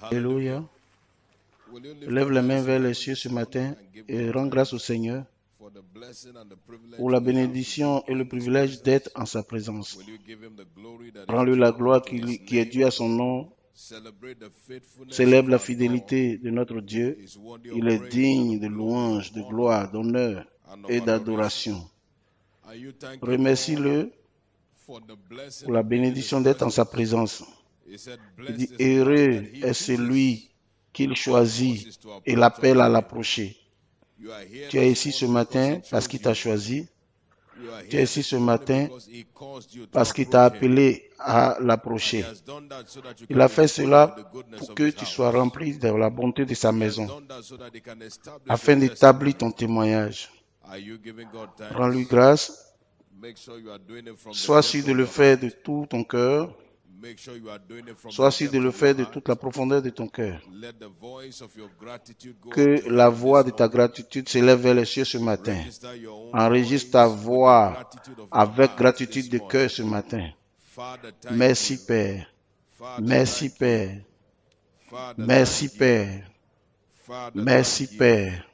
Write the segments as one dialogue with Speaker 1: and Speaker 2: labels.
Speaker 1: Alléluia. Lève les mains vers les cieux ce matin et rends grâce au Seigneur pour la bénédiction et le privilège d'être en sa présence. Rends-lui la gloire qui est due à son nom. Célèbre la fidélité de notre Dieu. Il est digne de louange, de gloire, d'honneur et d'adoration. Remercie-le pour la bénédiction d'être en sa présence. Il dit, heureux est celui qu'il choisit et l'appelle à l'approcher. Tu es ici ce matin parce qu'il t'a choisi. Tu es ici ce matin parce qu'il t'a appelé à l'approcher. Il a fait cela pour que tu sois rempli de la bonté de sa maison, afin d'établir ton témoignage. Rends-lui grâce. Sois sûr de le faire de tout ton cœur. Sois sûr de le faire de toute la profondeur de ton cœur. Que la voix de ta gratitude s'élève vers les cieux ce matin. Enregistre ta voix avec gratitude de cœur ce matin. Merci Père. Merci Père. Merci Père. Merci Père.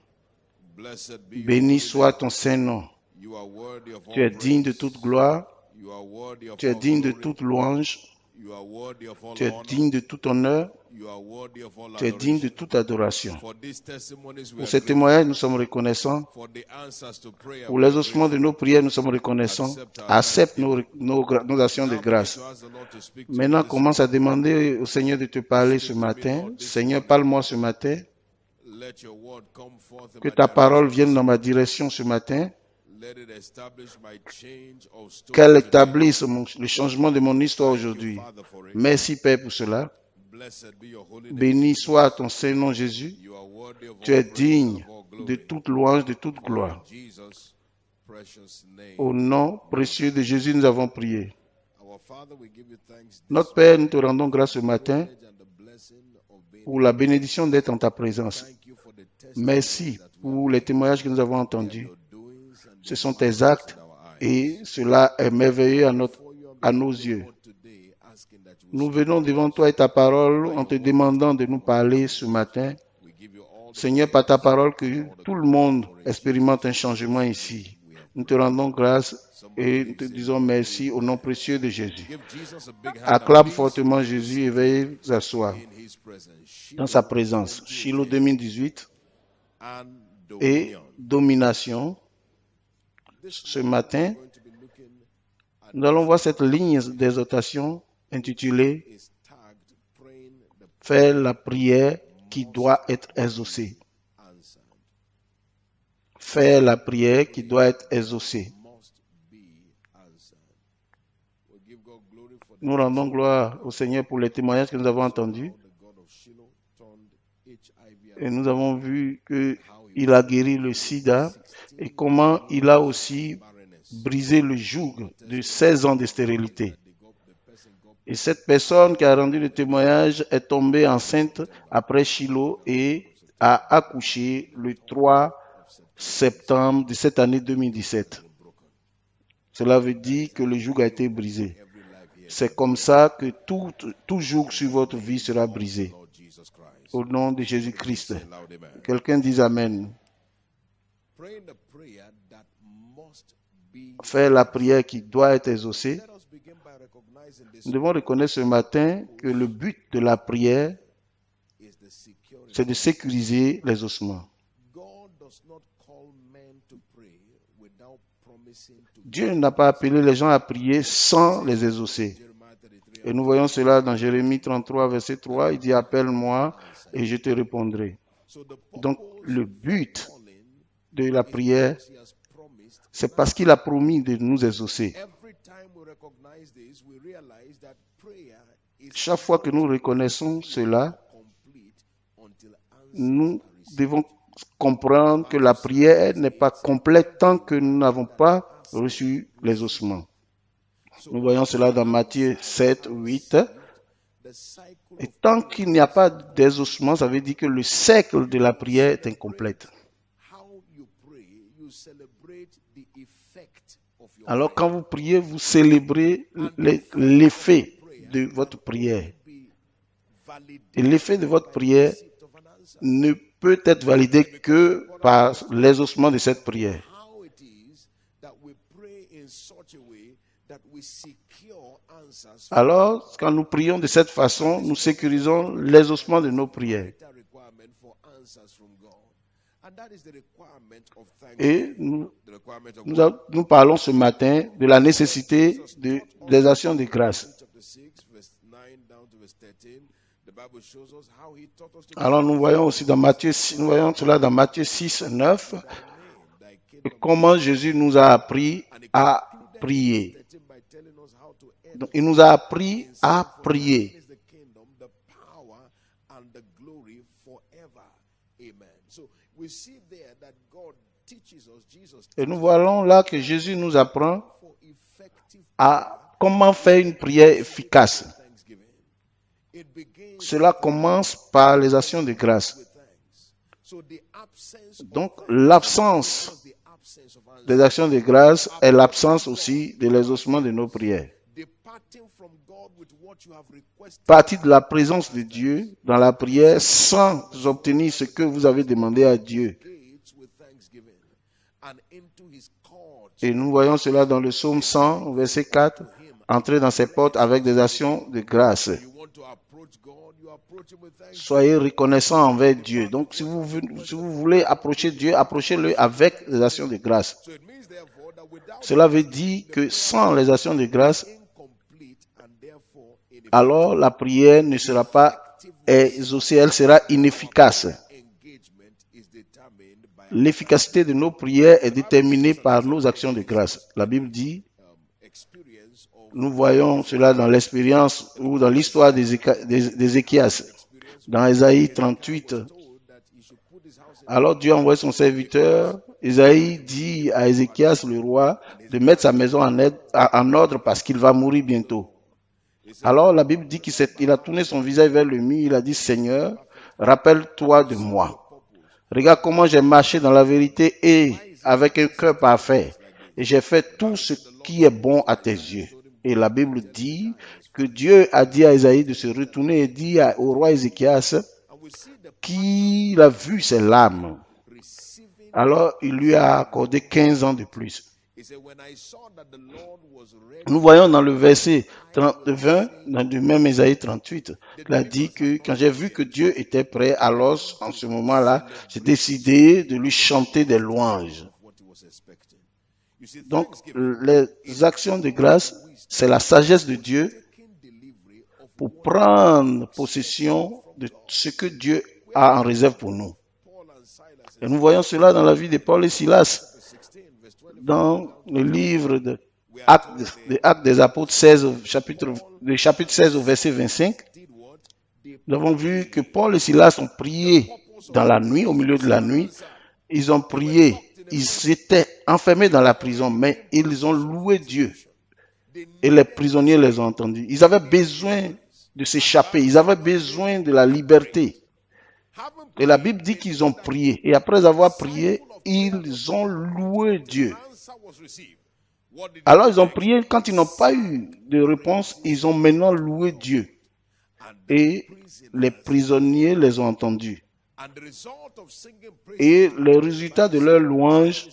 Speaker 1: Béni soit ton Saint-Nom. Tu es digne de toute gloire. Tu es digne de toute louange. Tu es digne de tout honneur. Tu es digne de toute adoration. Pour ces témoignages, nous sommes reconnaissants. Pour l'exaucement de nos prières, nous sommes reconnaissants. Accepte nos actions de grâce. Maintenant, commence à demander au Seigneur de te parler ce matin. Seigneur, parle-moi ce matin. Que ta parole vienne dans ma direction ce matin. Qu'elle établisse le changement de mon histoire aujourd'hui. Merci Père pour cela. Béni soit ton Saint-Nom Jésus. Tu es digne de toute louange, de toute gloire. Au nom précieux de Jésus, nous avons prié. Notre Père, nous te rendons grâce ce matin pour la bénédiction d'être en ta présence. Merci pour les témoignages que nous avons entendus. Ce sont tes actes et cela est merveilleux à nos yeux. Nous venons devant toi et ta parole en te demandant de nous parler ce matin. Seigneur, par ta parole, que tout le monde expérimente un changement ici. Nous te rendons grâce et nous te disons merci au nom précieux de Jésus. Acclame fortement Jésus et veuillez vous asseoir dans sa présence. Shiloh 2018 et domination. Ce matin, nous allons voir cette ligne d'exhortation intitulée « Faire la prière qui doit être exaucée ». Faire la prière qui doit être exaucée. Nous rendons gloire au Seigneur pour les témoignages que nous avons entendus. Et nous avons vu qu'il a guéri le sida et comment il a aussi brisé le joug de 16 ans de stérilité. Et cette personne qui a rendu le témoignage est tombée enceinte après Shiloh et a accouché le 3 septembre de cette année 2017. Cela veut dire que le joug a été brisé. C'est comme ça que tout joug sur votre vie sera brisé. Au nom de Jésus-Christ. Quelqu'un dise Amen. Faire la prière qui doit être exaucée. Nous devons reconnaître ce matin que le but de la prière, c'est de sécuriser les ossements. Dieu n'a pas appelé les gens à prier sans les exaucer. Et nous voyons cela dans Jérémie 33, verset 3. Il dit, appelle-moi et je te répondrai. Donc, le but de la prière, c'est parce qu'il a promis de nous exaucer. Chaque fois que nous reconnaissons cela, nous devons comprendre que la prière n'est pas complète tant que nous n'avons pas reçu les ossements. Nous voyons cela dans Matthieu 7, 8. Et tant qu'il n'y a pas d'exaucement, ça veut dire que le cercle de la prière est incomplète. Alors quand vous priez, vous célébrez l'effet de votre prière. Et l'effet de votre prière ne peut être validé que par l'exaucement de cette prière. Alors, quand nous prions de cette façon, nous sécurisons l'exaucement de nos prières. Et nous parlons ce matin de la nécessité des actions de grâce. Alors nous voyons aussi dans Matthieu, nous voyons cela dans Matthieu 6, 9, comment Jésus nous a appris à prier. Donc, il nous a appris à prier. Et nous voyons là que Jésus nous apprend à comment faire une prière efficace. Cela commence par les actions de grâce. Donc, l'absence des actions de grâce est l'absence aussi de l'exaucement de nos prières. Partir de la présence de Dieu dans la prière sans obtenir ce que vous avez demandé à Dieu. Et nous voyons cela dans le psaume 100, verset 4, entrer dans ses portes avec des actions de grâce. Soyez reconnaissants envers Dieu. Donc, si vous voulez approcher Dieu, approchez-le avec des actions de grâce. Cela veut dire que sans les actions de grâce, alors la prière ne sera pas exaucée, elle sera inefficace. L'efficacité de nos prières est déterminée par nos actions de grâce. La Bible dit, nous voyons cela dans l'expérience ou dans l'histoire d'Ézéchias, dans Ésaïe 38. Alors Dieu envoie son serviteur, Ésaïe dit à Ézéchias, le roi, de mettre sa maison en ordre parce qu'il va mourir bientôt. Alors la Bible dit qu'il a tourné son visage vers le mur, il a dit, Seigneur, rappelle-toi de moi. Regarde comment j'ai marché dans la vérité et avec un cœur parfait. Et j'ai fait tout ce qui est bon à tes yeux. Et la Bible dit que Dieu a dit à Ésaïe de se retourner et dit au roi Ézéchias qu'il a vu ses larmes. Alors il lui a accordé 15 ans de plus. Nous voyons dans le verset 20, dans le même Ésaïe 38, il a dit que quand j'ai vu que Dieu était prêt, alors en ce moment-là, j'ai décidé de lui chanter des louanges. Donc, les actions de grâce, c'est la sagesse de Dieu pour prendre possession de ce que Dieu a en réserve pour nous. Et nous voyons cela dans la vie de Paul et Silas. Dans le livre de Actes des Apôtres 16, chapitre 16 au verset 25, nous avons vu que Paul et Silas ont prié dans la nuit, au milieu de la nuit. Ils ont prié, ils étaient enfermés dans la prison, mais ils ont loué Dieu. Et les prisonniers les ont entendus. Ils avaient besoin de s'échapper, ils avaient besoin de la liberté. Et la Bible dit qu'ils ont prié. Et après avoir prié, ils ont loué Dieu. Alors ils ont prié, quand ils n'ont pas eu de réponse, ils ont maintenant loué Dieu. Et les prisonniers les ont entendus. Et le résultat de leur louange,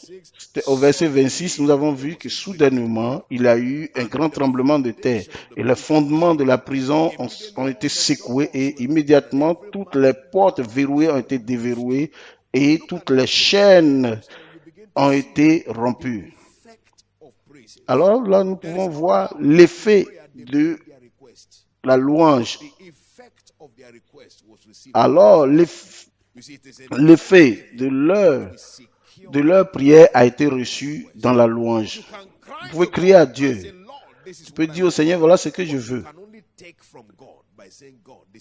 Speaker 1: au verset 26, nous avons vu que soudainement, il y a eu un grand tremblement de terre. Et les fondements de la prison ont été secoués et immédiatement, toutes les portes verrouillées ont été déverrouillées et toutes les chaînes ont été rompues. Alors là, nous pouvons voir l'effet de la louange. Alors, l'effet de leur prière a été reçu dans la louange. Vous pouvez crier à Dieu. Tu peux dire au Seigneur, voilà ce que je veux.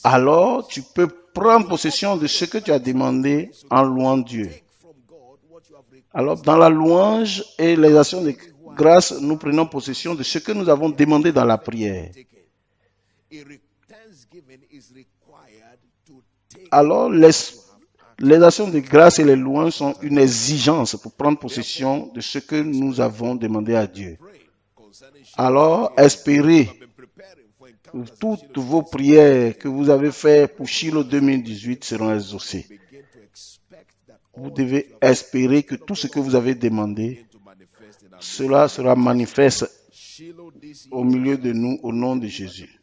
Speaker 1: Alors, tu peux prendre possession de ce que tu as demandé en louant Dieu. Alors, dans la louange et les actions de grâce, nous prenons possession de ce que nous avons demandé dans la prière. Alors, les actions de grâce et les louanges sont une exigence pour prendre possession de ce que nous avons demandé à Dieu. Alors, espérez Toutes vos prières que vous avez faites pour Shiloh 2018 seront exaucées. Vous devez espérer que tout ce que vous avez demandé, cela sera manifeste au milieu de nous au nom de Jésus.